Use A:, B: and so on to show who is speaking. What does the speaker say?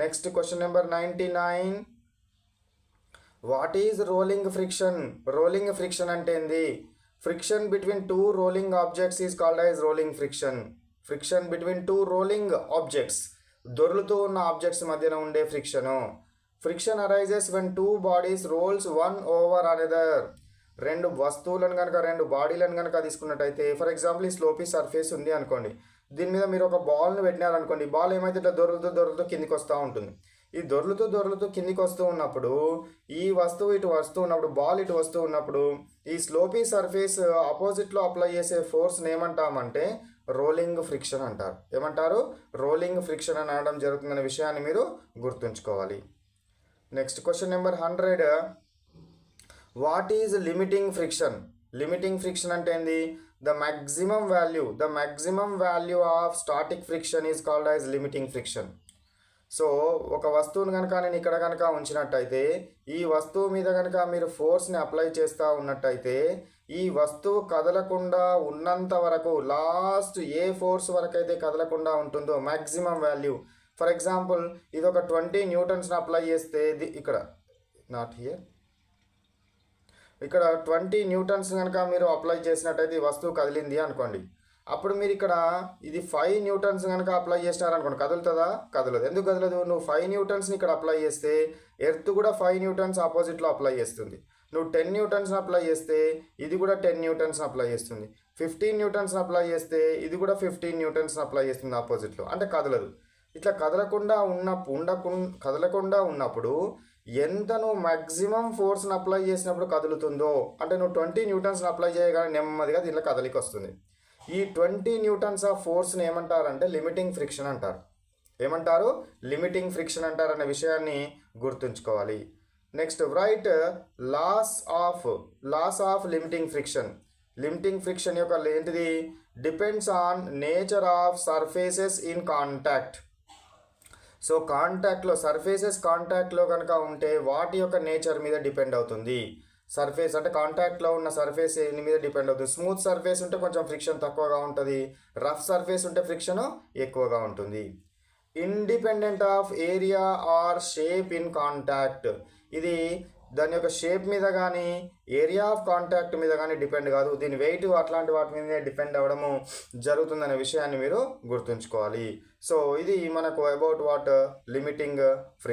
A: Next question number 99. What is rolling friction? Rolling friction అంటే ఏంది? Friction between two rolling objects is called as rolling friction. Friction between two rolling objects, దొర్లుతూ ఉన్న objects మధ్యన ఉండే friction. Friction arises when two bodies rolls one over another. రెండు వస్తువులను కనుక, రెండు బాడీలను కనుక తీసుకున్నట్టయితే, ఫర్ ఎగ్జాంపుల్ ఈ స్లోపీ సర్ఫేస్ ఉంది అనుకోండి, దీని మీద మీరు ఒక బాల్ను పెట్టినారనుకోండి, బాల్ ఏమైతే ఇట్లా దొరుకుతూ దొరుకుతూ కిందికి వస్తూ ఉంటుంది. ఈ దొర్లుతూ దొర్లుతూ కిందికి వస్తూ ఉన్నప్పుడు, ఈ వస్తువు ఇటు వస్తూ ఉన్నప్పుడు, బాల్ ఇటు వస్తూ ఉన్నప్పుడు, ఈ స్లోపీ సర్ఫేస్ ఆపోజిట్లో అప్లై చేసే ఫోర్స్ని ఏమంటామంటే రోలింగ్ ఫ్రిక్షన్ అంటారు. ఏమంటారు? రోలింగ్ ఫ్రిక్షన్ అని అనడం జరుగుతుందనే విషయాన్ని మీరు గుర్తుంచుకోవాలి. Next question number 100. What is limiting friction? Limiting friction అంటే ఏంది? The maximum value of static friction is called as limiting friction. So ఒక వస్తువును కనుక నేను ఇక్కడ కనుక ఉంచినట్టయితే, ఈ వస్తువు మీద కనుక మీరు ఫోర్స్ని అప్లై చేస్తూ ఉన్నట్టయితే, ఈ వస్తువు కదలకుండా ఉన్నంత వరకు, లాస్ట్ ఏ ఫోర్స్ వరకు అయితే కదలకుండా ఉంటుందో మ్యాక్సిమం వాల్యూ, ఫర్ ఎగ్జాంపుల్ ఇది ఒక 20 న్యూటన్స్ని అప్లై చేస్తే, ఇక్కడ నాట్ హియర్, ఇక్కడ 20 న్యూటన్స్ కనుక మీరు అప్లై చేసినట్టయితే ఈ వస్తువు కదిలింది అనుకోండి. అప్పుడు మీరు ఇక్కడ ఇది 5 న్యూటన్స్ కనుక అప్లై చేసినారనుకోండి, కదులుతుందా? కదలదు. ఎందుకు కదలదు? నువ్వు 5 న్యూటన్స్ని ఇక్కడ అప్లై చేస్తే ఎర్త్ కూడా 5 న్యూటన్స్ ఆపోజిట్లో అప్లై చేస్తుంది. నువ్వు 10 న్యూటన్స్ని అప్లై చేస్తే ఇది కూడా 10 న్యూటన్స్ని అప్లై చేస్తుంది. 15 న్యూటన్స్ని అప్లై చేస్తే ఇది కూడా 15 న్యూటన్స్ని అప్లై చేస్తుంది ఆపోజిట్లో, అంటే కదలదు. ఇట్లా కదలకుండా ఉన్నప్పుడు ఎంత నువ్వు మ్యాక్సిమం ఫోర్స్ని అప్లై చేసినప్పుడు కదులుతుందో, అంటే నువ్వు 20 న్యూటన్స్ని అప్లై చేయగానే నెమ్మదిగా దీనిలో కదలిక వస్తుంది. ఈ 20 న్యూటన్స్ ఆఫ్ ఫోర్స్ని ఏమంటారంటే లిమిటింగ్ ఫ్రిక్షన్ అంటారు. ఏమంటారు? లిమిటింగ్ ఫ్రిక్షన్ అంటారు అనే విషయాన్ని గుర్తుంచుకోవాలి. Next right laws of limiting friction. Limiting friction యొక్క ఏంటిది? Depends on nature of surfaces in contact. So కాంటాక్ట్లో, సర్ఫేసెస్ కాంటాక్ట్లో కనుక ఉంటే వాటి యొక్క నేచర్ మీద డిపెండ్ అవుతుంది. సర్ఫేస్ అంటే కాంటాక్ట్లో ఉన్న సర్ఫేస్ మీద డిపెండ్ అవుతుంది. స్మూత్ సర్ఫేస్ ఉంటే కొంచెం ఫ్రిక్షన్ తక్కువగా ఉంటుంది, రఫ్ సర్ఫేస్ ఉంటే ఫ్రిక్షన్ ఎక్కువగా ఉంటుంది. Independent of area or shape in contact. ఇది దాని యొక్క షేప్ మీద కానీ, ఏరియా ఆఫ్ కాంటాక్ట్ మీద కానీ డిపెండ్ కాదు. దీని వెయిట్ అట్లాంటి వాటి మీదనే డిపెండ్ అవ్వడము జరుగుతుందనే విషయాన్ని మీరు గుర్తుంచుకోవాలి. సో ఇది మనకు అబౌట్ వాట్ లిమిటింగ్ ఫ్రిక్షన్.